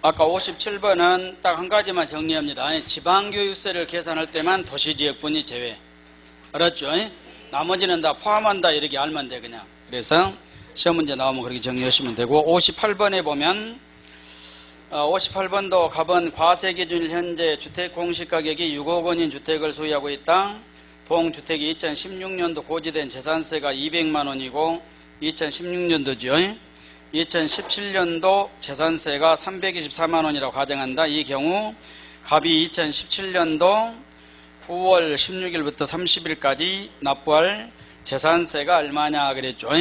아까 57번은 딱 한 가지만 정리합니다. 지방교육세를 계산할 때만 도시지역분이 제외. 알았죠? 나머지는 다 포함한다 이렇게 알면 돼 그냥. 그래서 시험 문제 나오면 그렇게 정리하시면 되고 58번에 보면 58번도 갑은 과세 기준일 현재 주택 공시가격이 6억 원인 주택을 소유하고 있다. 동주택이 2016년도 고지된 재산세가 200만 원이고 2016년도죠. 2017년도 재산세가 324만 원이라고 가정한다. 이 경우 갑이 2017년도 9월 16일부터 30일까지 납부할 재산세가 얼마냐 그랬죠.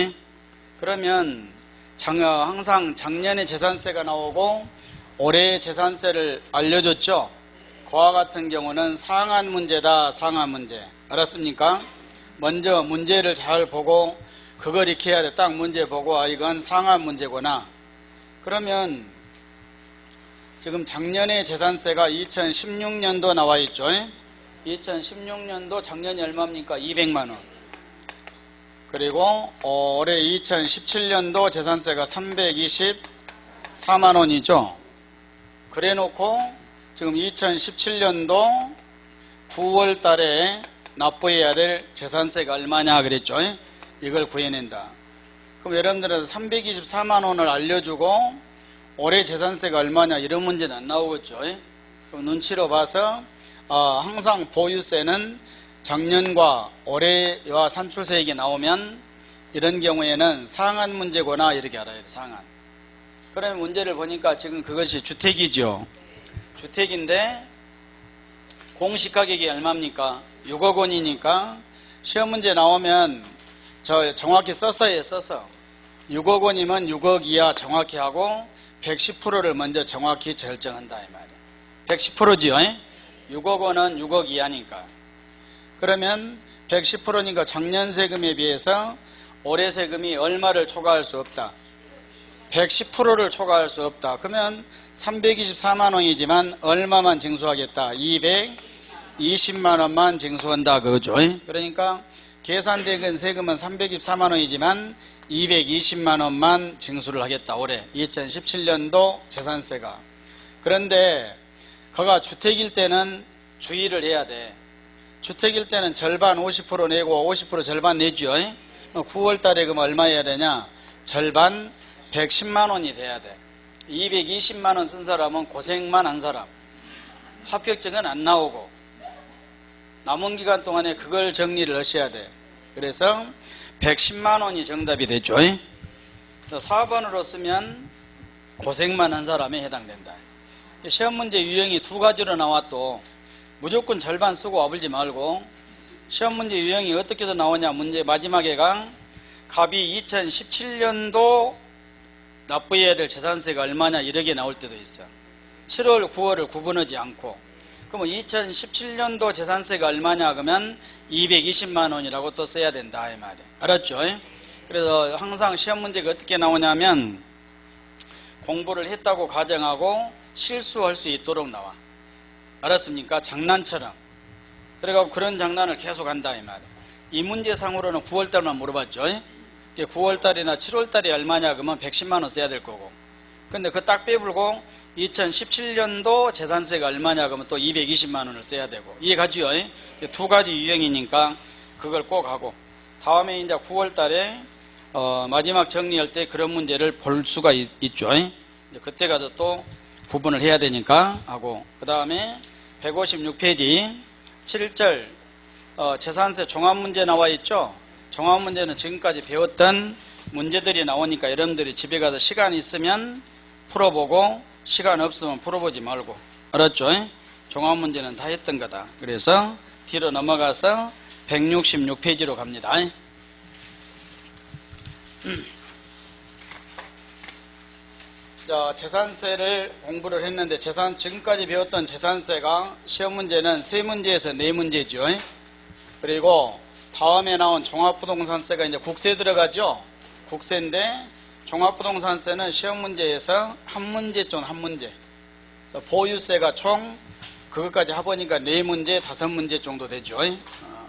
그러면 항상 작년에 재산세가 나오고 올해 재산세를 알려줬죠. 그와 같은 경우는 상한 문제다. 상한 문제. 알았습니까? 먼저 문제를 잘 보고 그걸 익혀야 돼. 딱 문제 보고 이건 상한 문제구나. 그러면 지금 작년에 재산세가 2016년도 나와 있죠. 2016년도 작년이 얼마입니까? 200만 원. 그리고 올해 2017년도 재산세가 324만 원이죠. 그래 놓고 지금 2017년도 9월 달에 납부해야 될 재산세가 얼마냐 그랬죠. 이걸 구해낸다. 그럼 여러분들은 324만 원을 알려주고 올해 재산세가 얼마냐 이런 문제는 안 나오겠죠. 그럼 눈치로 봐서 항상 보유세는 작년과 올해와 산출세액이 나오면 이런 경우에는 상한 문제구나 이렇게 알아야 돼. 상한. 그러면 문제를 보니까 지금 그것이 주택이죠. 주택인데 공시가격이 얼마입니까? 6억 원이니까 시험 문제 나오면 저 정확히 써서 써서 6억 원이면 6억 이하 정확히 하고 110%를 먼저 정확히 결정한다 이 말이에요. 110%지요. 6억 원은 6억 이하니까. 그러면 110%니까 작년 세금에 비해서 올해 세금이 얼마를 초과할 수 없다. 110%를 초과할 수 없다. 그러면 324만 원이지만 얼마만 징수하겠다. 220만 원만 징수한다 그거죠. 그러니까 계산된 세금은 324만 원이지만 220만 원만 징수를 하겠다. 올해 2017년도 재산세가. 그런데 그가 주택일 때는 주의를 해야 돼. 주택일 때는 절반 50% 내고 50% 절반 내죠. 9월 달에 그럼 얼마 해야 되냐? 절반 110만 원이 돼야 돼. 220만 원 쓴 사람은 고생만 한 사람. 합격증은 안 나오고 남은 기간 동안에 그걸 정리를 하셔야 돼. 그래서 110만 원이 정답이 됐죠. 4번으로 쓰면 고생만 한 사람에 해당된다. 시험 문제 유형이 두 가지로 나왔도 무조건 절반 쓰고 와불지 말고 시험 문제 유형이 어떻게도 나오냐. 문제 마지막에가 갑이 2017년도 납부해야 될 재산세가 얼마냐 이렇게 나올 때도 있어. 7월 9월을 구분하지 않고. 그러면 2017년도 재산세가 얼마냐 그러면 220만 원이라고 또 써야 된다 이 말이에요. 알았죠? 그래서 항상 시험 문제가 어떻게 나오냐면 공부를 했다고 가정하고 실수할 수 있도록 나와. 알았습니까? 장난처럼. 그래갖고 그런 장난을 계속 한다 이 말이에요. 이 문제상으로는 9월달만 물어봤죠. 9월달이나 7월달이 얼마냐 그러면 110만 원 써야 될 거고. 근데 그 딱 빼불고 2017년도 재산세가 얼마냐 그러면 또 220만 원을 써야 되고. 이해가지요? 두 가지 유형이니까 그걸 꼭 하고. 다음에 이제 9월달에 마지막 정리할 때 그런 문제를 볼 수가 있죠. 그때 가서 또 구분을 해야 되니까 하고. 그 다음에 156페이지 7절 재산세 종합문제 나와 있죠. 종합문제는 지금까지 배웠던 문제들이 나오니까 여러분들이 집에 가서 시간 있으면 풀어보고 시간 없으면 풀어보지 말고. 알았죠? 종합문제는 다 했던 거다. 그래서 뒤로 넘어가서 166페이지로 갑니다. 자, 재산세를 공부를 했는데 지금까지 배웠던 재산세가 시험 문제는 3문제에서 4문제죠. 그리고 다음에 나온 종합부동산세가 이제 국세 들어가죠. 국세인데 종합부동산세는 시험 문제에서 한 문제쯤 한 문제. 보유세가 총 그것까지 해보니까 4문제, 5문제 정도 되죠.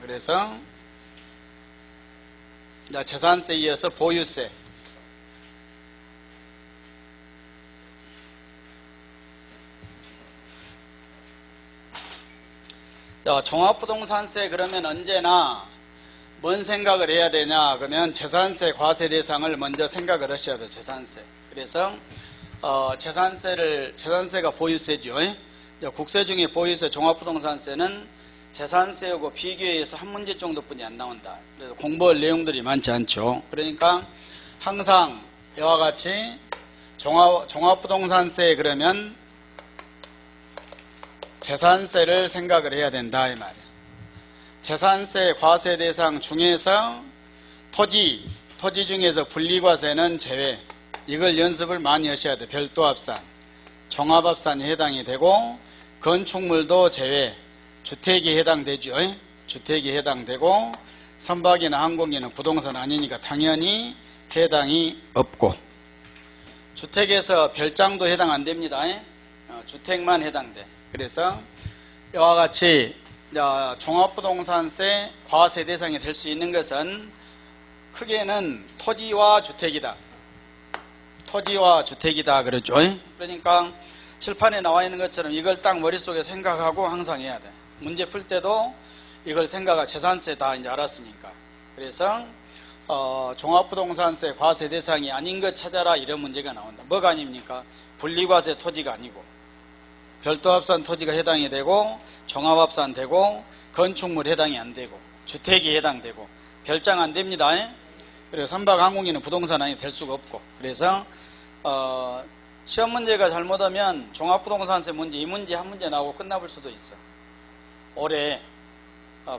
그래서 재산세에 이어서 보유세. 종합부동산세 그러면 언제나 뭔 생각을 해야 되냐 그러면 재산세 과세 대상을 먼저 생각을 하셔야 돼요. 재산세. 그래서 재산세가 보유세죠. 국세 중에 보유세 종합부동산세는 재산세하고 비교해서 한 문제 정도뿐이 안 나온다. 그래서 공부할 내용들이 많지 않죠. 그러니까 항상 이와 같이 종합부동산세 그러면 재산세를 생각을 해야 된다 이 말이에요. 재산세 과세 대상 중에서 토지 중에서 분리과세는 제외. 이걸 연습을 많이 하셔야 돼요. 별도합산, 종합합산이 해당이 되고 건축물도 제외. 주택이 해당되죠. 주택이 해당되고 선박이나 항공기는 부동산 아니니까 당연히 해당이 없고 주택에서 별장도 해당 안 됩니다. 주택만 해당돼. 그래서 이와 같이 종합부동산세 과세 대상이 될 수 있는 것은 크게는 토지와 주택이다. 토지와 주택이다 그러죠. 그러니까 칠판에 나와 있는 것처럼 이걸 딱 머릿속에 생각하고 항상 해야 돼. 문제 풀 때도 이걸 생각하고 재산세 다 이제 알았으니까. 그래서 종합부동산세 과세 대상이 아닌 것 찾아라 이런 문제가 나온다. 뭐가 아닙니까? 분리과세 토지가 아니고 별도합산 토지가 해당이 되고 종합합산 되고 건축물 해당이 안 되고 주택이 해당되고 별장 안 됩니다. 그리고 선박 항공기는 부동산 아니 될 수가 없고 그래서 시험 문제가 잘못하면 종합부동산세 문제 이 문제 한 문제 나오고 끝나볼 수도 있어. 올해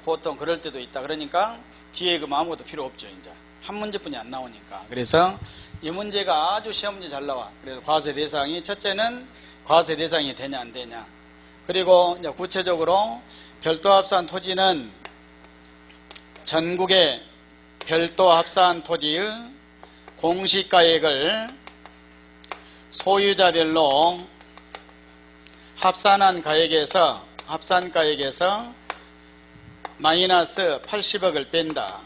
보통 그럴 때도 있다. 그러니까 뒤에 그 아무것도 필요 없죠. 이제 한 문제뿐이 안 나오니까. 그래서 이 문제가 아주 시험 문제 잘 나와. 그래서 과세 대상이 첫째는 과세 대상이 되냐 안 되냐. 그리고 이제 구체적으로 별도합산 토지는 전국의 별도합산 토지의 공시가액을 소유자별로 합산한 합산가액에서 마이너스 80억을 뺀다.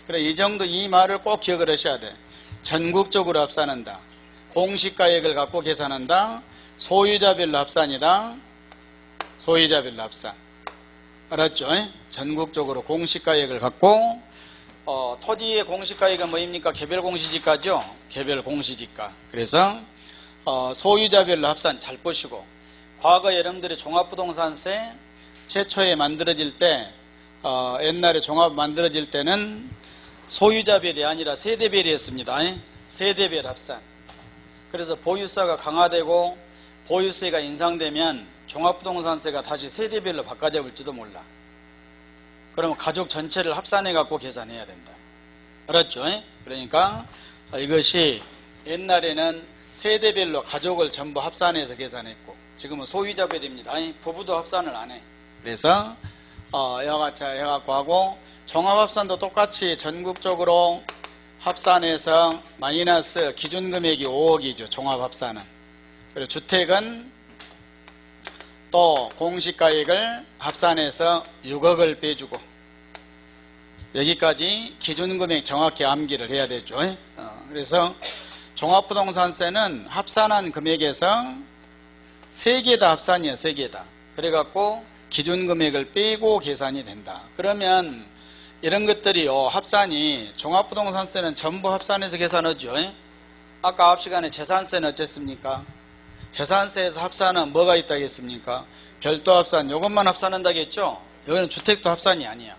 그래 이 정도 이 말을 꼭 기억을 하셔야 돼. 전국적으로 합산한다. 공시가액을 갖고 계산한다. 소유자별로 합산이다. 소유자별로 합산. 알았죠? 전국적으로 공시가액을 갖고 토지의 공시가액은 뭐입니까? 개별공시지가죠. 개별공시지가. 그래서 소유자별로 합산 잘 보시고 과거 여러분들이 종합부동산세 최초에 만들어질 때 옛날에 종합 만들어질 때는 소유자별이 아니라 세대별이 했습니다. 세대별 합산. 그래서 보유세가 강화되고 보유세가 인상되면 종합부동산세가 다시 세대별로 바꿔잡을지도 몰라. 그러면 가족 전체를 합산해 갖고 계산해야 된다. 알았죠? 그러니까 이것이 옛날에는 세대별로 가족을 전부 합산해서 계산했고 지금은 소유자별입니다. 부부도 합산을 안 해. 그래서 이와 같이 해갖고 하고 종합합산도 똑같이 전국적으로 합산해서 마이너스 기준금액이 5억이죠. 종합합산은. 그리고 주택은 또 공시가액을 합산해서 6억을 빼주고 여기까지 기준금액 정확히 암기를 해야 되죠. 그래서 종합부동산세는 합산한 금액에서 3개 다 합산이에요. 3개 다. 그래갖고 기준금액을 빼고 계산이 된다. 그러면 이런 것들이요. 합산이 종합부동산세는 전부 합산해서 계산하죠. 아까 앞 시간에 재산세는 어쨌습니까? 재산세에서 합산은 뭐가 있다겠습니까? 별도합산 이것만 합산한다겠죠? 여기는 주택도 합산이 아니야.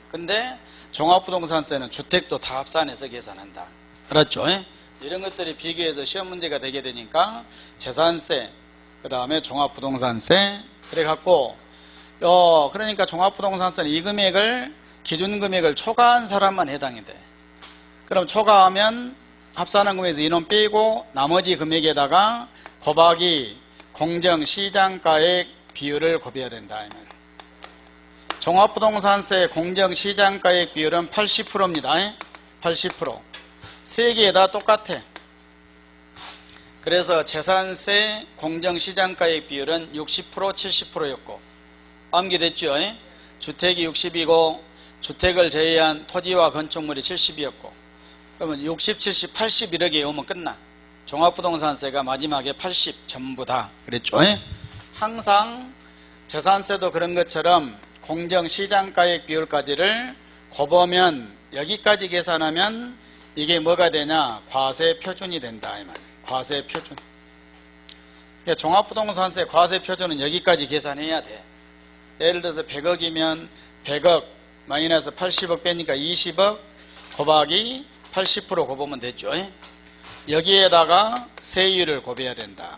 근데 종합부동산세는 주택도 다 합산해서 계산한다. 알았죠? 이런 것들이 비교해서 시험 문제가 되게 되니까 재산세, 그 다음에 종합부동산세 그래갖고 그러니까 종합부동산세는 이 금액을 기준금액을 초과한 사람만 해당이 돼. 그럼 초과하면 합산한 금액에서 인원 빼고 나머지 금액에다가 곱하기 공정시장가액 비율을 곱해야 된다. 종합부동산세 공정시장가액 비율은 80%입니다. 80%. 세 개 다 똑같아. 그래서 재산세 공정시장가액 비율은 60% 70%였고 암기됐죠? 주택이 60이고 주택을 제외한 토지와 건축물이 70이었고 그러면 60, 70, 80 이렇게 오면 끝나. 종합부동산세가 마지막에 80 전부 다 그랬죠? 항상 재산세도 그런 것처럼 공정시장가액 비율까지를 곱으면 여기까지 계산하면 이게 뭐가 되냐? 과세표준이 된다 이 말이에요. 과세표준. 그러니까 종합부동산세 과세표준은 여기까지 계산해야 돼. 예를 들어서 100억이면 100억 마이너스 80억 빼니까 20억 곱하기 80% 곱으면 됐죠. 여기에다가 세율을 곱해야 된다.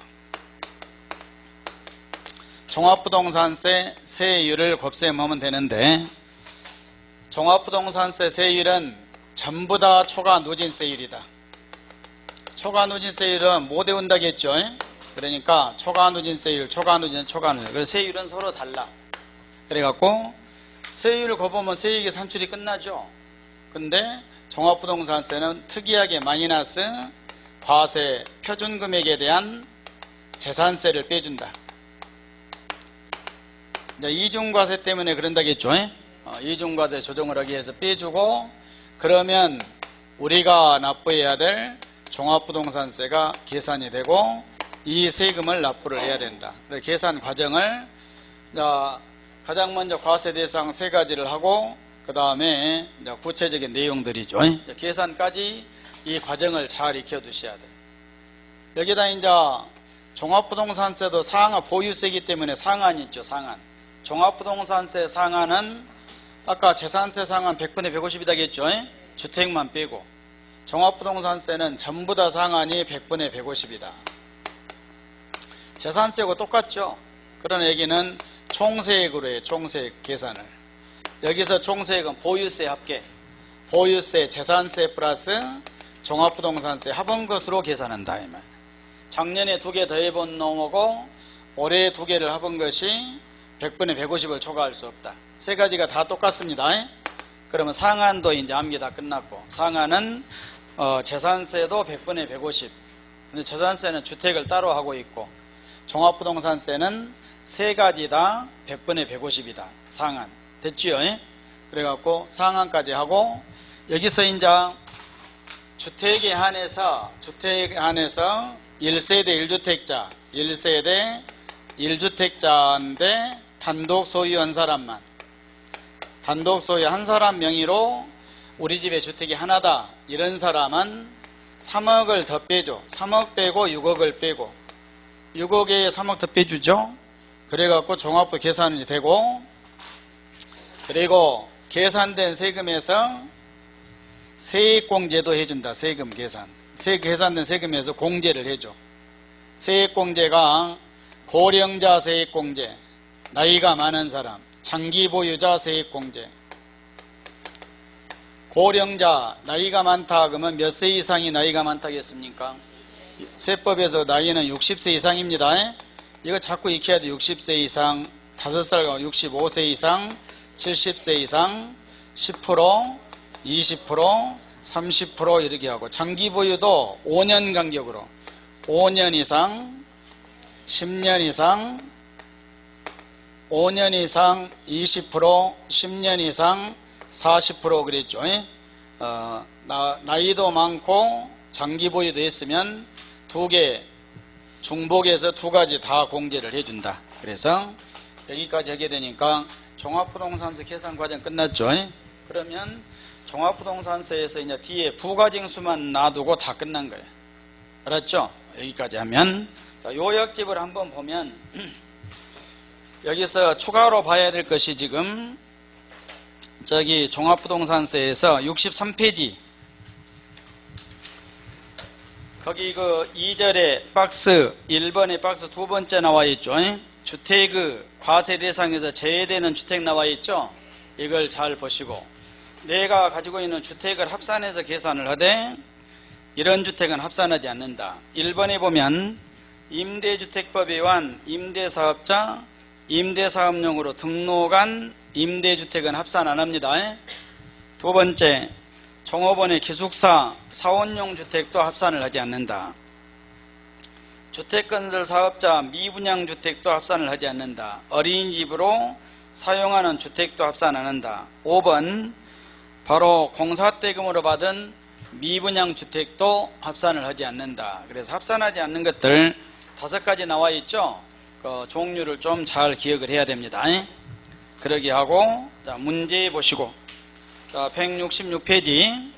종합부동산세 세율을 곱셈하면 되는데 종합부동산세 세율은 전부 다 초과 누진세율이다. 초과 누진세율은 못 외운다겠죠. 그러니까 초과 누진세율, 초과 누진, 초과 누진. 그래서 세율은 서로 달라. 그래갖고 세율을 곱으면 세액의 산출이 끝나죠. 근데 종합부동산세는 특이하게 마이너스 과세 표준금액에 대한 재산세를 빼준다. 이중과세 때문에 그런다겠죠. 이중과세 조정을 하기 위해서 빼주고 그러면 우리가 납부해야 될 종합부동산세가 계산이 되고 이 세금을 납부를 해야 된다. 그래서 계산 과정을 가장 먼저 과세 대상 세 가지를 하고 그 다음에 구체적인 내용들이죠. 계산까지 이 과정을 잘 익혀 두셔야 돼요. 여기다 이제 종합부동산세도 상한 보유세이기 때문에 상한이 있죠. 상한. 종합부동산세 상한은 아까 재산세 상한 100분의 150이다겠죠. 주택만 빼고. 종합부동산세는 전부 다 상한이 100분의 150이다. 재산세하고 똑같죠. 그런 얘기는 총세액으로 해요. 총세액 계산을. 여기서 총세액은 보유세 합계. 보유세, 재산세 플러스 종합부동산세 합한 것으로 계산한다. 이 말. 작년에 2개 더해본 놈하고 올해 2개를 합한 것이 100분의 150을 초과할 수 없다. 세 가지가 다 똑같습니다. 그러면 상한도 이제 암기 다 끝났고 상한은 재산세도 100분의 150. 근데 재산세는 주택을 따로 하고 있고 종합부동산세는 세 가지 다 100분의 150이다. 상한. 됐지요? 그래갖고 상한까지 하고 여기서 이제 주택에 한해서 1세대 1주택자 1세대 1주택자인데 단독 소유한 사람만 단독 소유 한 사람 명의로 우리 집에 주택이 하나다 이런 사람은 3억을 더 빼줘. 3억 빼고 6억을 빼고 6억에 3억 더 빼주죠. 그래갖고 종합부 계산이 되고 그리고 계산된 세금에서 세액공제도 해준다. 세금 계산. 계산된 세금에서 공제를 해줘. 세액공제가 고령자 세액공제, 나이가 많은 사람, 장기보유자 세액공제. 고령자, 나이가 많다 그러면 몇 세 이상이 나이가 많다겠습니까? 세법에서 나이는 60세 이상입니다. 이거 자꾸 익혀야 돼. 60세 이상, 5살과 65세 이상, 70세 이상, 10%, 20%, 30% 이렇게 하고 장기보유도 5년 간격으로 5년 이상, 10년 이상, 5년 이상 20%, 10년 이상 40% 그랬죠. 나이도 많고 장기보유도 했으면 2개 중복해서 2가지 다 공제를 해준다. 그래서 여기까지 하게 되니까 종합부동산세 계산 과정 끝났죠. 그러면 종합부동산세에서 이제 뒤에 부가징수만 놔두고 다 끝난 거예요. 알았죠? 여기까지 하면 자, 요약집을 한번 보면 여기서 추가로 봐야 될 것이 지금 저기 종합부동산세에서 63페이지 거기 그 2절에 박스 1번에 박스 2번째 나와 있죠. 주택의 과세 대상에서 제외되는 주택 나와 있죠. 이걸 잘 보시고 내가 가지고 있는 주택을 합산해서 계산을 하되 이런 주택은 합산하지 않는다. 1번에 보면 임대주택법에 의한 임대사업자, 임대사업용으로 등록한 임대주택은 합산 안합니다. 2번째 종업원의 기숙사, 사원용 주택도 합산을 하지 않는다. 주택건설사업자, 미분양주택도 합산을 하지 않는다. 어린이집으로 사용하는 주택도 합산 안한다. 5번 바로 공사대금으로 받은 미분양주택도 합산을 하지 않는다. 그래서 합산하지 않는 것들 5가지 나와 있죠. 그 종류를 좀 잘 기억을 해야 됩니다. 그 그러게 하고, 자, 문제 보시고, 자, 166페이지.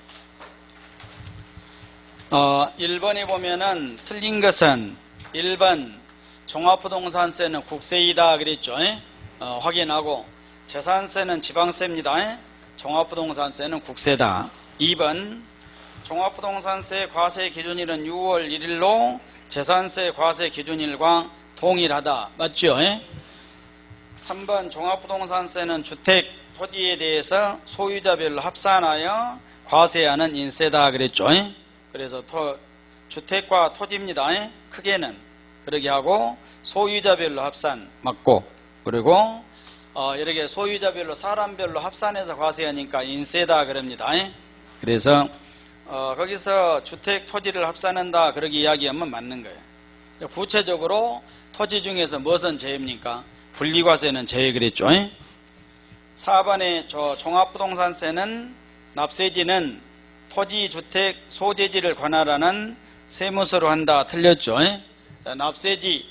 1번에 보면은 틀린 것은 1번 종합부동산세는 국세이다 그랬죠. 확인하고, 재산세는 지방세입니다. 종합부동산세는 국세다. 2번 종합부동산세 과세 기준일은 6월 1일로 재산세 과세 기준일과 동일하다. 맞죠? 3번 종합부동산세는 주택, 토지에 대해서 소유자별로 합산하여 과세하는 인세다 그랬죠. 그래서 주택과 토지입니다. 크게는 그러게 하고 소유자별로 합산 맞고, 그리고 이렇게 소유자별로 사람별로 합산해서 과세하니까 인세다 그럽니다. 그래서 거기서 주택, 토지를 합산한다 그렇게 이야기하면 맞는 거예요. 구체적으로 토지 중에서 무엇은 제외입니까? 분리과세는 제외 그랬죠. 4번에 종합부동산세는 납세지는 토지, 주택, 소재지를 관할하는 세무서로 한다. 틀렸죠. 납세지,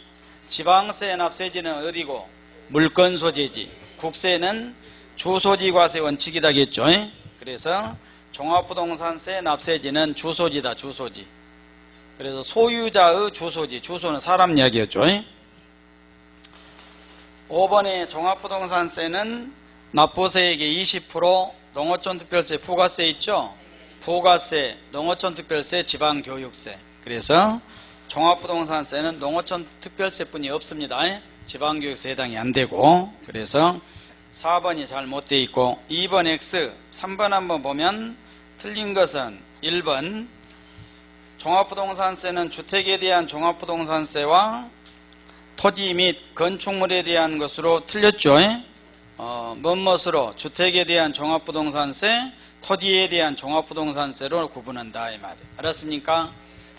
지방세 납세지는 어디고? 물건 소재지. 국세는 주소지 과세 원칙이다겠죠. 그래서 종합부동산세 납세지는 주소지다. 주소지. 그래서 소유자의 주소지. 주소는 사람 이야기였죠. 5번에 종합부동산세는 납부세액의 20% 농어촌특별세, 부가세 있죠. 부가세, 농어촌특별세, 지방교육세. 그래서 종합부동산세는 농어촌특별세뿐이 없습니다. 지방교육세 해당이 안되고, 그래서 4번이 잘못되어 있고, 2번 X, 3번 한번 보면 틀린 것은 1번 종합부동산세는 주택에 대한 종합부동산세와 토지 및 건축물에 대한 것으로 틀렸죠. 뭐뭇으로? 주택에 대한 종합부동산세, 토지에 대한 종합부동산세로 구분한다 이 말이에요. 알았습니까?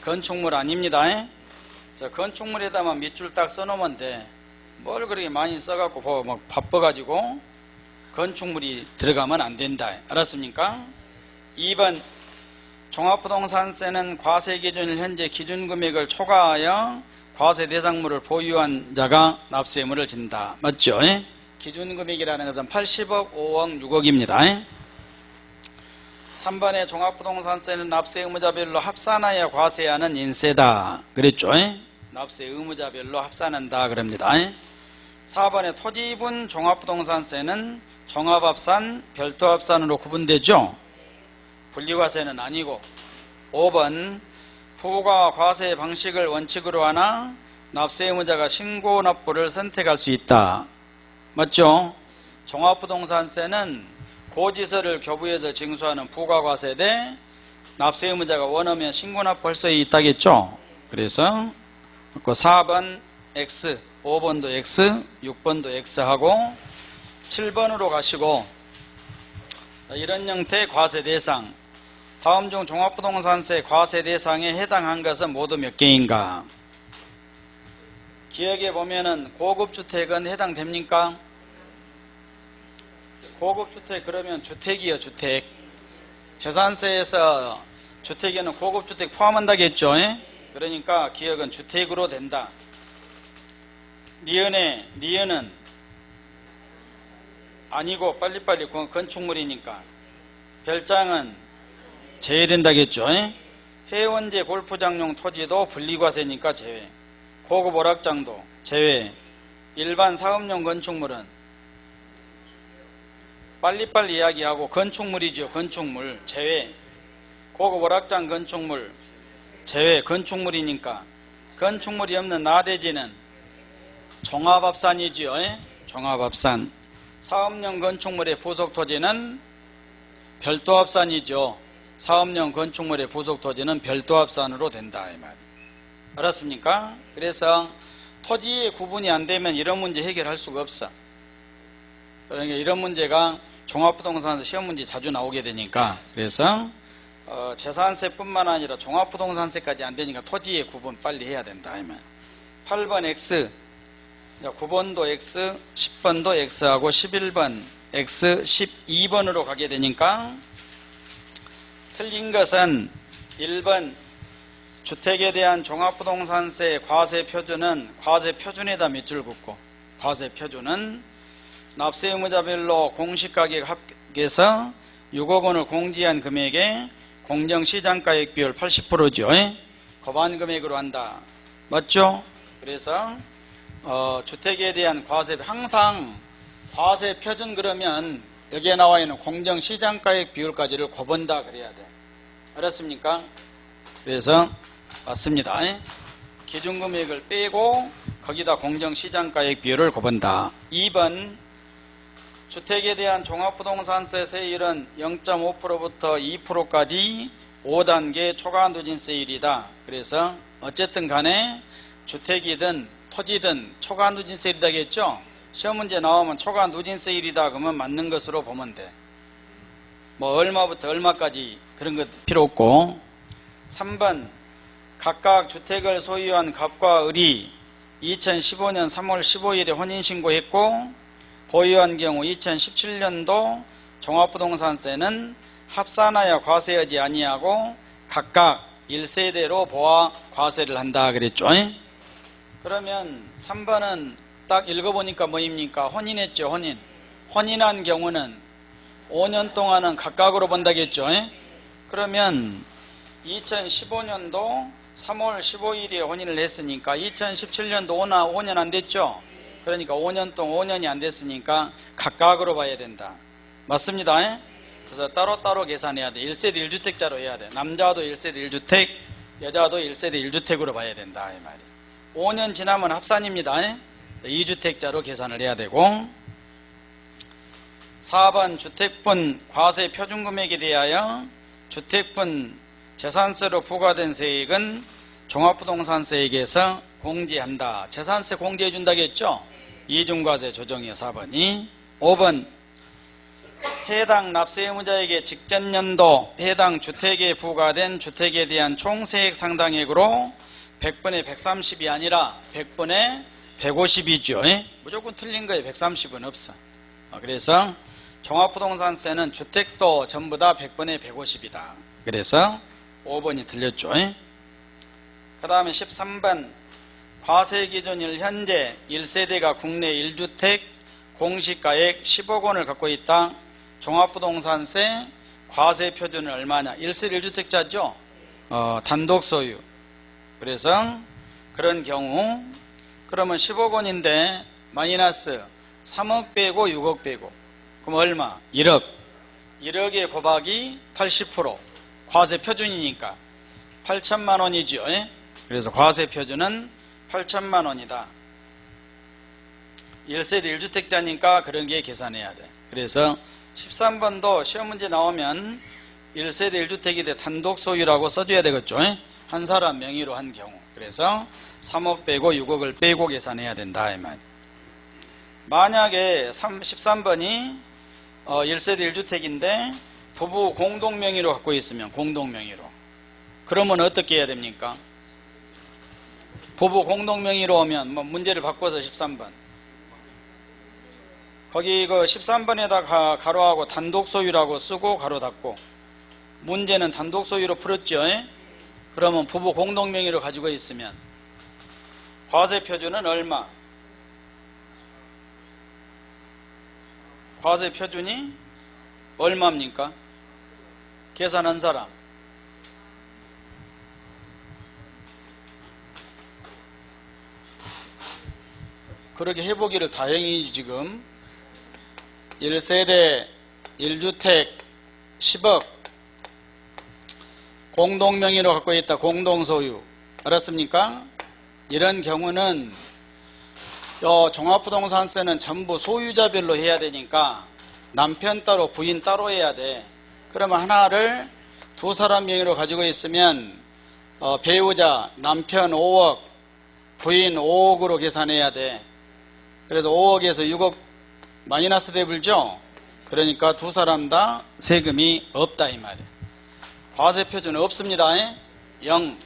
건축물 아닙니다. 그래서 건축물에다만 밑줄 딱 써놓으면 돼. 뭘 그렇게 많이 써갖고 막 바빠가지고 건축물이 들어가면 안 된다. 알았습니까? 2번 종합부동산세는 과세기준일 현재 기준금액을 초과하여 과세대상물을 보유한 자가 납세의무를 진다. 맞죠? 기준금액이라는 것은 80억, 5억, 6억입니다. 3번의 종합부동산세는 납세의무자별로 합산하여 과세하는 인세다. 그랬죠? 납세의무자별로 합산한다 그럽니다. 4번의 토지분 종합부동산세는 종합합산, 별도합산으로 구분되죠? 분리과세는 아니고. 5번 부과 과세 방식을 원칙으로 하나 납세의무자가 신고 납부를 선택할 수 있다. 맞죠? 종합부동산세는 고지서를 교부해서 징수하는 부과과세 대 납세의무자가 원하면 신고 납부할 수 있다겠죠? 그래서 4번 X, 5번도 X, 6번도 X하고 7번으로 가시고, 이런 형태의 과세 대상, 다음 중 종합부동산세 과세 대상에 해당한 것은 모두 몇 개인가? 기억해 보면은 고급주택은 해당됩니까? 고급주택 그러면 주택이요. 주택. 재산세에서 주택에는 고급주택 포함한다겠죠. 그러니까 기억은 주택으로 된다. 니은은 아니고 빨리빨리 건축물이니까. 별장은 제외된다겠죠. 회원제 골프장용 토지도 분리과세니까 제외. 고급 오락장도 제외. 일반 사업용 건축물은 빨리빨리 이야기하고 건축물이죠. 건축물 제외. 고급 오락장 건축물 제외. 건축물이니까. 건축물이 없는 나대지는 종합합산이지요. 종합합산. 사업용 건축물의 부속토지는 별도합산이죠. 사업용 건축물의 부속토지는 별도합산으로 된다 이 말. 알았습니까? 그래서 토지의 구분이 안 되면 이런 문제 해결할 수가 없어. 그러니까 이런 문제가 종합부동산 시험 문제 자주 나오게 되니까. 그래서 재산세뿐만 아니라 종합부동산세까지 안 되니까 토지의 구분 빨리 해야 된다 이 말. 8번 X, 9번도 X, 10번도 X하고 11번 X, 12번으로 가게 되니까 틀린 것은 1번 주택에 대한 종합부동산세 과세표준은 과세표준에다 밑줄 긋고, 과세표준은 납세 의무자별로 공시가격 합계해서 6억 원을 공제한 금액의 공정시장가액 비율 80%죠. 거반 금액으로 한다. 맞죠? 그래서 주택에 대한 과세, 항상 과세 표준 그러면 여기에 나와 있는 공정시장가액 비율까지를 곱은다 그래야 돼. 알았습니까? 그래서 맞습니다. 기준금액을 빼고 거기다 공정시장가액 비율을 곱은다. 2번 주택에 대한 종합부동산세 세율은 0.5%부터 2%까지 5단계 초과 누진세율이다. 그래서 어쨌든 간에 주택이든 토지든 초과 누진세율이다겠죠. 시험 문제 나오면 초과 누진세율이다 그러면 맞는 것으로 보면 돼. 뭐 얼마부터 얼마까지 그런 것 필요 없고. 3번 각각 주택을 소유한 갑과 을이 2015년 3월 15일에 혼인신고했고 보유한 경우 2017년도 종합부동산세는 합산하여 과세하지 아니하고 각각 1세대로 보아 과세를 한다 그랬죠. 그러면 3번은 딱 읽어보니까 뭐입니까? 혼인했죠. 혼인한 경우는 5년 동안은 각각으로 본다겠죠. 그러면 2015년도 3월 15일에 혼인을 했으니까 2017년도 5년 안 됐죠. 그러니까 5년 동안 5년이 안 됐으니까 각각으로 봐야 된다. 맞습니다. 그래서 따로따로 계산해야 돼. 1세대 1주택자로 해야 돼. 남자도 1세대 1주택, 여자도 1세대 1주택으로 봐야 된다 이 말이에요. 5년 지나면 합산입니다. 2주택자로 계산을 해야 되고. 4번 주택분 과세 표준금액에 대하여 주택분 재산세로 부과된 세액은 종합부동산세액에서 공제한다. 재산세 공제해 준다겠죠. 이중과세 조정이요. 4번이. 5번 해당 납세 의무자에게 직전 연도 해당 주택에 부과된 주택에 대한 총세액 상당액으로 100분의 130이 아니라 100분의 150이죠. 무조건 틀린 거예요. 130은 없어. 그래서 종합부동산세는 주택도 전부 다 100분의 150이다. 그래서 5번이 틀렸죠. 그 다음에 13번 과세기준일 현재 1세대가 국내 1주택 공시가액 10억 원을 갖고 있다. 종합부동산세 과세 표준은 얼마냐? 1세대 1주택자죠. 단독 소유. 그래서 그런 경우 그러면 10억 원인데 마이너스 3억 빼고 6억 빼고 그럼 얼마? 1억. 1억에 곱하기 80% 과세 표준이니까 8천만 원이죠. 그래서 과세 표준은 8천만 원이다. 1세대 1주택자니까 그런 게 계산해야 돼. 그래서 13번도 시험 문제 나오면 1세대 1주택이 단독 소유라고 써줘야 되겠죠. 한 사람 명의로 한 경우. 그래서 3억 빼고 6억을 빼고 계산해야 된다 이 말. 만약에 13번이 1세대 1주택인데 부부 공동명의로 갖고 있으면 공동명의로 그러면 어떻게 해야 됩니까? 부부 공동명의로 오면 문제를 바꿔서 13번 거기 그 13번에다가 가로하고 단독소유라고 쓰고 가로 닫고 문제는 단독소유로 풀었죠. 그러면 부부 공동명의로 가지고 있으면 과세 표준은 얼마? 과세 표준이 얼마입니까? 계산한 사람 그렇게 해보기를 다행히 지금 1세대 1주택 10억 공동명의로 갖고 있다. 공동소유. 알았습니까? 이런 경우는 종합부동산세는 전부 소유자별로 해야 되니까 남편 따로 부인 따로 해야 돼. 그러면 하나를 두 사람 명의로 가지고 있으면 배우자 남편 5억 부인 5억으로 계산해야 돼. 그래서 5억에서 6억 마이너스 되불죠. 그러니까 두 사람 다 세금이 없다 이 말이에요. 과세 표준은 없습니다. 0.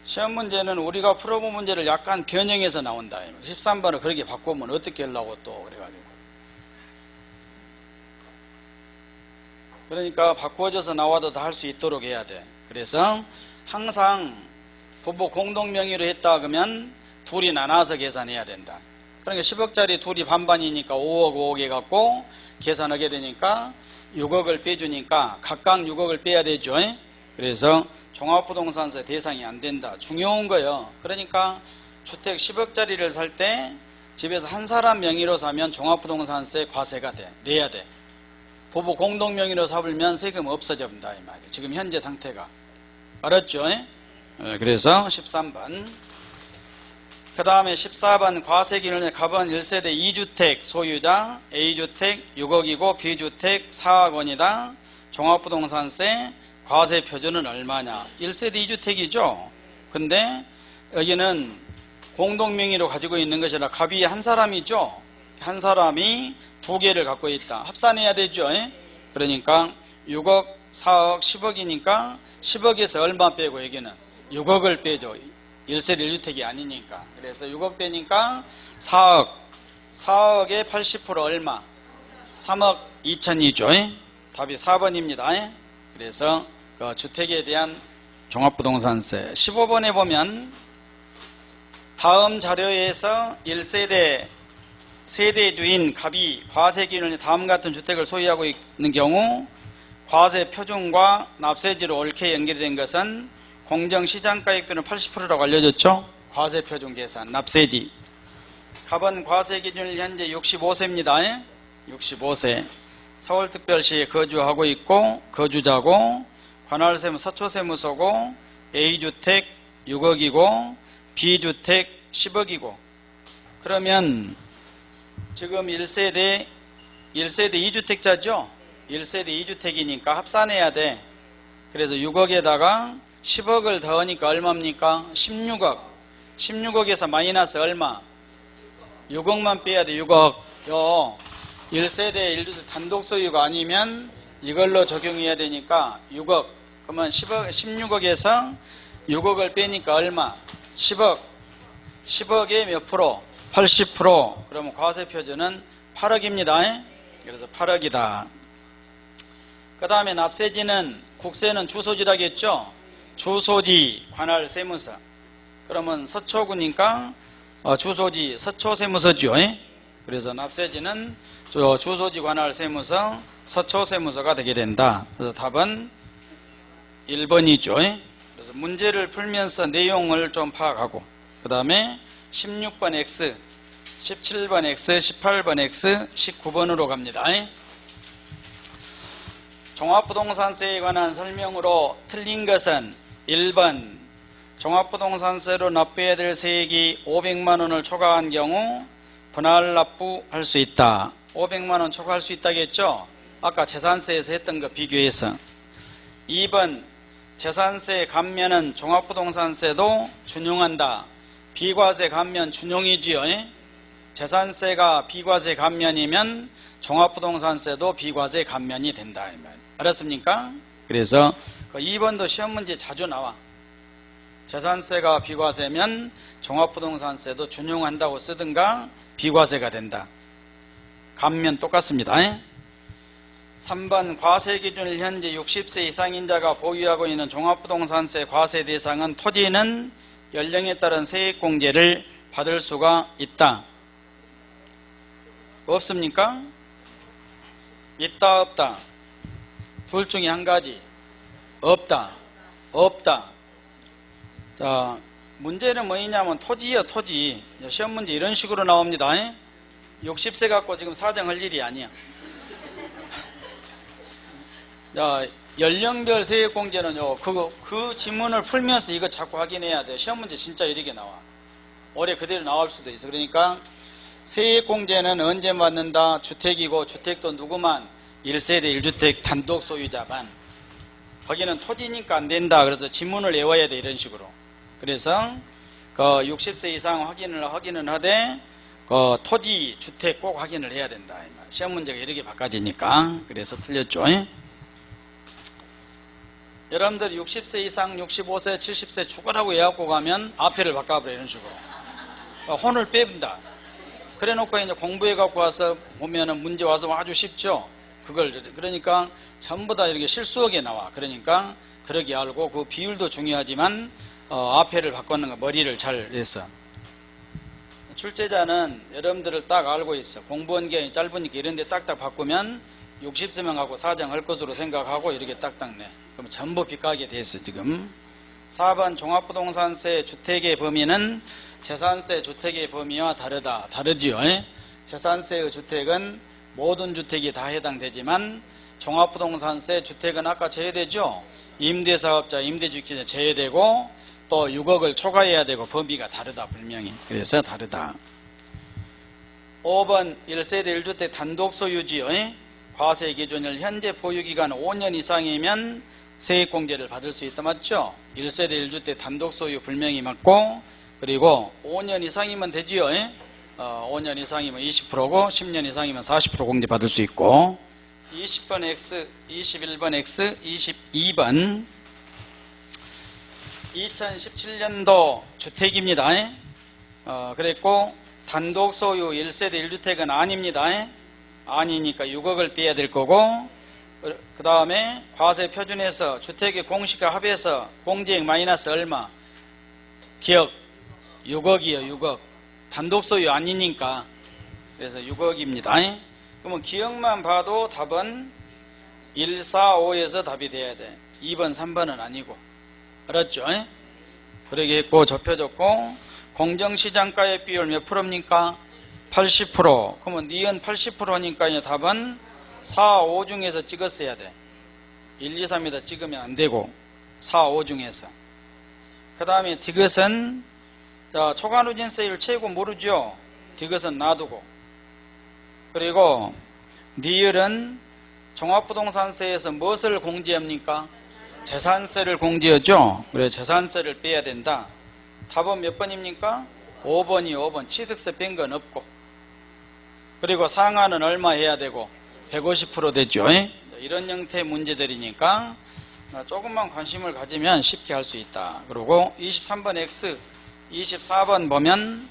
시험 문제는 우리가 풀어본 문제를 약간 변형해서 나온다. 13번을 그렇게 바꾸면 어떻게 하려고 또 그래가지고. 그러니까 바꾸어져서 나와도 다 할 수 있도록 해야 돼. 그래서 항상 부부 공동명의로 했다 그러면 둘이 나눠서 계산해야 된다. 그러니까 10억짜리 둘이 반반이니까 5억 5억 해갖고 계산하게 되니까 6억을 빼주니까 각각 6억을 빼야 되죠. 그래서 종합부동산세 대상이 안 된다. 중요한 거예요. 그러니까 주택 10억짜리를 살 때 집에서 한 사람 명의로 사면 종합부동산세 과세가 돼. 내야 돼. 부부 공동 명의로 사면 세금 없어져 본다 이 말이에요. 지금 현재 상태가. 알았죠? 그래서 13번. 그 다음에 14번 과세기준을 갑은 1세대 2주택 소유자 A주택 6억이고 B주택 4억 원이다. 종합부동산세 과세 표준은 얼마냐. 1세대 2주택이죠. 근데 여기는 공동명의로 가지고 있는 것이 아니라 갑이 한 사람이죠. 한 사람이 두 개를 갖고 있다. 합산해야 되죠. 그러니까 6억, 4억, 10억이니까 10억에서 얼마 빼고 여기는 6억을 빼죠. 1세대 1주택이 아니니까. 그래서 6억 빼니까 4억. 4억에 80% 얼마? 3억 2천이죠. 답이 4번입니다. 그래서 그 주택에 대한 종합부동산세. 15번에 보면 다음 자료에서 1세대 세대주인 갑이 과세기준이 다음 같은 주택을 소유하고 있는 경우 과세 표준과 납세지로 옳게 연결된 것은 공정시장가액비는 80%라고 알려졌죠. 과세 표준 계산, 납세지. 갑은 과세기준일 현재 65세입니다. 65세. 서울특별시에 거주하고 있고 거주자고 관할세무 서초세무서고 A주택 6억이고 B주택 10억이고 그러면 지금 1세대 2주택자죠. 1세대 2주택이니까 합산해야 돼. 그래서 6억에다가 10억을 더하니까 얼마입니까? 16억. 16억에서 마이너스 얼마? 6억만 빼야 돼. 6억. 1세대 1주택 단독 소유가 아니면 이걸로 적용해야 되니까 6억. 그러면 16억에서 6억을 빼니까 얼마? 10억. 10억에 몇 프로? 80%. 그러면 과세 표준은 8억입니다. 그래서 8억이다. 그 다음에 납세지는 국세는 주소지라겠죠. 주소지 관할 세무서. 그러면 서초구니까 주소지 서초세무서죠. 그래서 납세지는 주소지 관할 세무서 서초세무서가 되게 된다. 그래서 답은 1번이죠. 그래서 문제를 풀면서 내용을 좀 파악하고 그 다음에 16번 X, 17번 X, 18번 X, 19번으로 갑니다. 종합부동산세에 관한 설명으로 틀린 것은 1번 종합부동산세로 납부해야 될 세액이 500만원을 초과한 경우 분할 납부할 수 있다. 500만원 초과할 수 있다겠죠. 아까 재산세에서 했던 거 비교해서. 2번 재산세 감면은 종합부동산세도 준용한다. 비과세 감면 준용이지요. 재산세가 비과세 감면이면 종합부동산세도 비과세 감면이 된다. 알았습니까? 그래서 그 2번도 시험 문제 자주 나와. 재산세가 비과세면 종합부동산세도 준용한다고 쓰든가 비과세가 된다. 감면 똑같습니다. 3번 과세기준일 현재 60세 이상인 자가 보유하고 있는 종합부동산세 과세 대상은 토지는 연령에 따른 세액공제를 받을 수가 있다. 없습니까? 있다 없다? 둘 중에 한 가지. 없다. 없다. 자, 문제는 뭐냐면 토지요, 토지. 시험 문제 이런 식으로 나옵니다. 60세 갖고 지금 사정할 일이 아니야. 자, 연령별 세액공제는요, 그 지문을 풀면서 이거 자꾸 확인해야 돼. 시험 문제 진짜 이렇게 나와. 올해 그대로 나올 수도 있어. 그러니까 세액공제는 언제 받는다? 주택이고 주택도 누구만? 1세대 1주택 단독 소유자만. 거기는 토지니까 안 된다. 그래서 지문을 외워야 돼. 이런 식으로. 그래서 그 60세 이상 확인은 하되 그 토지, 주택 꼭 확인을 해야 된다. 시험 문제가 이렇게 바꿔지니까. 그래서 틀렸죠. 여러분들 60세 이상, 65세, 70세 축구라고 해갖고 가면 앞에를 바꿔버려. 이런 식으로. 혼을 빼본다. 그래 놓고 이제 공부해갖고 와서 보면은 문제 와서 아주 쉽죠. 그러니까 전부 다 이렇게 실수하게 나와. 그러니까 그러게 알고 그 비율도 중요하지만 앞에를 바꾸는 거 머리를 잘 해서. 출제자는 여러분들을 딱 알고 있어. 공부한 기간이 짧으니까 이런 데 딱딱 바꾸면 60서명하고 사정할 것으로 생각하고 이렇게 딱딱 내. 그럼 전부 빗가게 돼 있어 지금. 4번 종합부동산세 주택의 범위는 재산세 주택의 범위와 다르다. 다르지요. 재산세의 주택은 모든 주택이 다 해당되지만 종합부동산세 주택은 아까 제외되죠. 임대사업자, 임대주택자 제외되고 또 6억을 초과해야 되고 범위가 다르다. 분명히. 그래서 다르다. 5번 1세대 1주택 단독소유지요. 과세 기준일 현재 보유기간 5년 이상이면 세액공제를 받을 수 있다. 맞죠? 1세대 1주택 단독소유 분명히 맞고, 그리고 5년 이상이면 되지요. 5년 이상이면 20%고 10년 이상이면 40% 공제 받을 수 있고. 20번 X, 21번 X, 22번 2017년도 주택입니다. 그랬고 단독소유 1세대 1주택은 아닙니다. 아니니까 6억을 빼야 될 거고, 그 다음에 과세 표준에서 주택의 공시가 합해서 공제액 마이너스 얼마? 기억 6억이요. 6억. 단독소유 아니니까. 그래서 6억입니다. 그러면 기억만 봐도 답은 1, 4, 5에서 답이 돼야 돼. 2번, 3번은 아니고. 알았죠? 그러게 했고 좁혀졌고, 공정시장가의 비율 몇 프로입니까? 80%. 그러면 니은 80%니까 답은 4, 5 중에서 찍었어야 돼. 1, 2, 3에다 찍으면 안 되고 4, 5 중에서. 그 다음에 디귿은 초과누진세율 최고 모르죠. 디귿은 놔두고. 그리고 니을은 종합부동산세에서 무엇을 공제합니까? 재산세를 공제하죠. 그래서 재산세를 빼야 된다. 답은 몇 번입니까? 5번이 5번. 취득세 뺀 건 없고. 그리고 상한은 얼마 해야 되고? 150% 되죠. 이런 형태의 문제들이니까 조금만 관심을 가지면 쉽게 할 수 있다. 그리고 23번 X, 24번 보면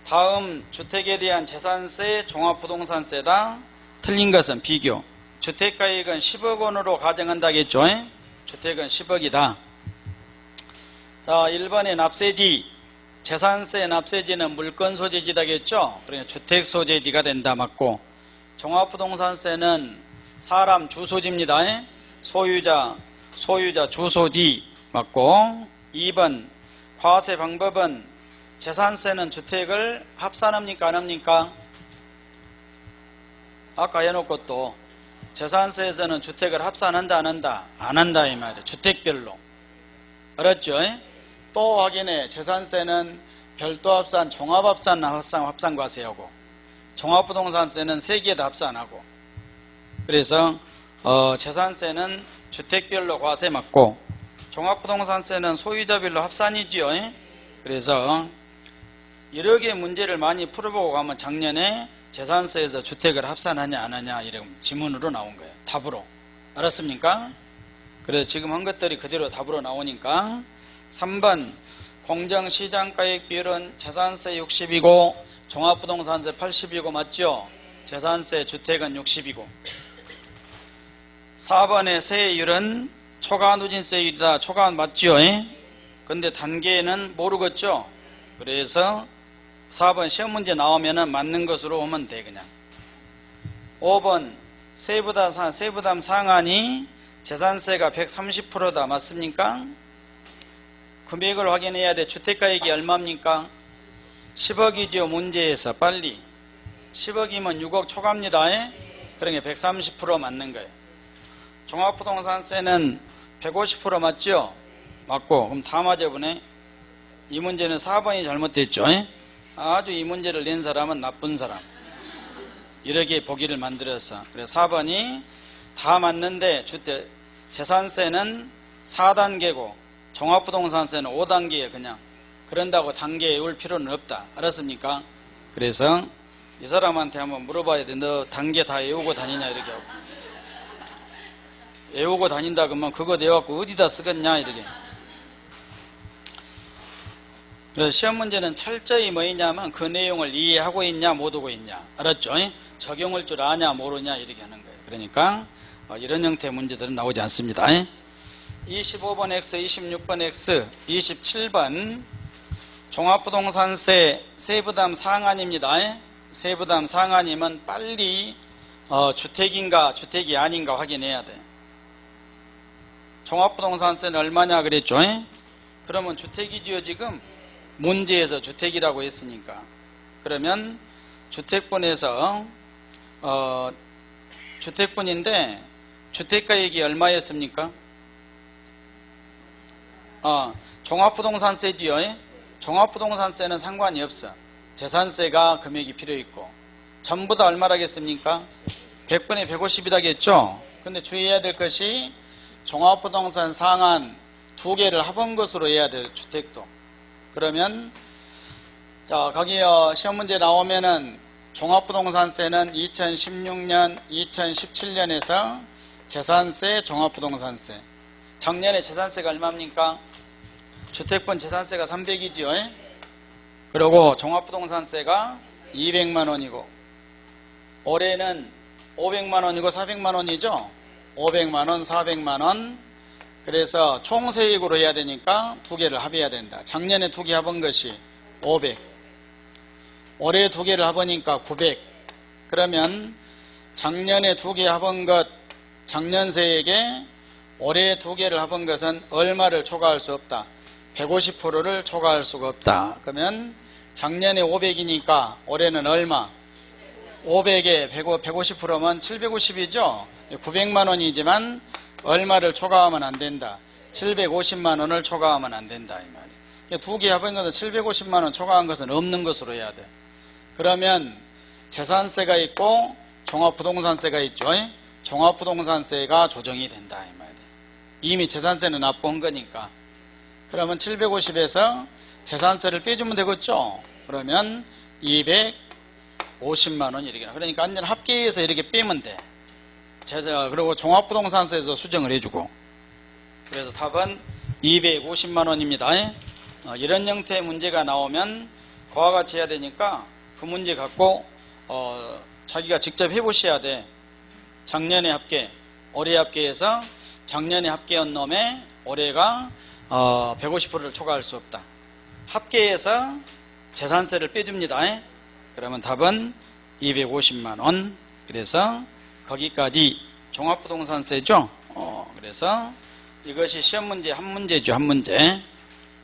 다음 주택에 대한 재산세, 종합부동산세다. 틀린 것은 비교. 주택가액은 10억 원으로 가정한다겠죠. 주택은 10억이다. 자, 1번에 납세지. 재산세 납세지는 물건 소재지다겠죠. 그러니까 주택 소재지가 된다. 맞고. 종합부동산세는 사람 주소지입니다. 소유자 주소지. 맞고. 2번 과세 방법은 재산세는 주택을 합산합니까 안 합니까? 아까 해놓고 또 재산세에서는 주택을 합산한다 안 한다? 안 한다 이 말이에요. 주택별로. 알았죠? 또 확인해. 재산세는 별도 합산, 종합합산, 합산과세하고 종합부동산세는 세 개 다 합산하고. 그래서 재산세는 주택별로 과세 맞고 종합부동산세는 소유자별로 합산이지요. 그래서 여러 개 문제를 많이 풀어보고 가면 작년에 재산세에서 주택을 합산하냐 안 하냐 이런 지문으로 나온 거예요. 답으로. 알았습니까? 그래서 지금 한 것들이 그대로 답으로 나오니까. 3번 공정시장가액 비율은 재산세 60이고 종합부동산세 80이고 맞죠? 재산세 주택은 60이고. 4번의 세율은 초과누진세율이다. 초과 맞죠? 근데 단계는 모르겠죠? 그래서 4번 시험 문제 나오면은 맞는 것으로 오면 돼 그냥. 5번 세부담 상한이 재산세가 130%다. 맞습니까? 금액을 확인해야 돼. 주택가액이 얼마입니까? 10억이죠. 문제에서 빨리. 10억이면 6억 초과입니다. 그러니까 130% 맞는 거예요. 종합부동산세는 150% 맞죠? 맞고. 그럼 다 맞아보네. 이 문제는 4번이 잘못됐죠. 아주 이 문제를 낸 사람은 나쁜 사람. 이렇게 보기를 만들었어. 그래서 4번이 다 맞는데 재산세는 4단계고 종합부동산세는 5단계예요. 그냥. 그런다고 단계 외울 필요는 없다. 알았습니까? 그래서 이 사람한테 한번 물어봐야 돼. 너 단계 다 외우고 다니냐 이렇게 하고. 외우고 다닌다 그러면 그거 내갖고 어디다 쓰겠냐 이렇게. 그래서 시험 문제는 철저히 뭐냐면 그 내용을 이해하고 있냐 못 하고 있냐. 알았죠? 적용할 줄 아냐 모르냐 이렇게 하는 거예요. 그러니까 이런 형태의 문제들은 나오지 않습니다. 25번 X, 26번 X, 27번 종합부동산세 세부담 상한입니다. 세부담 상한이면 빨리 주택인가 주택이 아닌가 확인해야 돼. 종합부동산세는 얼마냐 그랬죠? 그러면 주택이지요. 지금 문제에서 주택이라고 했으니까. 그러면 주택분에서 주택분인데 주택가액이 얼마였습니까? 종합부동산세지요. 종합부동산세는 상관이 없어. 재산세가 금액이 필요 있고 전부 다 얼마라겠습니까? 100분의 150이라겠죠. 근데 주의해야 될 것이 종합부동산 상한 두 개를 합한 것으로 해야 돼요. 주택도. 그러면 자 거기 시험 문제 나오면은 종합부동산세는 2016년 2017년에서 재산세 종합부동산세 작년에 재산세가 얼마입니까? 주택분 재산세가 300이지요. 그리고 종합부동산세가 200만원이고 올해는 500만원이고 400만원이죠. 500만원 400만원. 그래서 총세액으로 해야 되니까 두 개를 합해야 된다. 작년에 두 개 합한 것이 500, 올해 두 개를 합하니까 900. 그러면 작년에 두 개 합한 것 작년세액에 올해 두 개를 합한 것은 얼마를 초과할 수 없다. 150%를 초과할 수가 없다. 그러면 작년에 500이니까 올해는 얼마? 500에 150%면 750이죠. 900만원이지만 얼마를 초과하면 안 된다. 750만원을 초과하면 안 된다 이 말이에요. 두 개 합한 것은 750만원 초과한 것은 없는 것으로 해야 돼. 그러면 재산세가 있고 종합부동산세가 있죠. 종합부동산세가 조정이 된다 이 말이에요. 이미 재산세는 납부한 거니까. 그러면 750에서 재산세를 빼주면 되겠죠. 그러면 250만원 이렇게. 그러니까 완전 합계해서 이렇게 빼면 돼. 그리고 종합부동산세에서 수정을 해주고. 그래서 답은 250만원입니다. 이런 형태의 문제가 나오면 그와 같이 해야 되니까 그 문제 갖고 자기가 직접 해보셔야 돼. 작년에 합계, 올해 합계해서 작년에 합계한 놈의 올해가 150%를 초과할 수 없다. 합계해서 재산세를 빼줍니다. 그러면 답은 250만원. 그래서 거기까지 종합부동산세죠. 그래서 이것이 시험 문제 한 문제죠. 한 문제.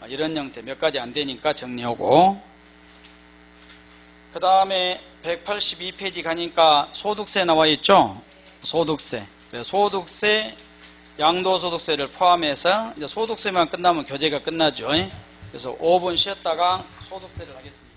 이런 형태 몇 가지 안 되니까 정리하고. 그 다음에 182페이지 가니까 소득세 나와 있죠. 소득세. 그래서 소득세, 양도소득세를 포함해서 이제 소득세만 끝나면 교재가 끝나죠. 그래서 5분 쉬었다가 소득세를 하겠습니다.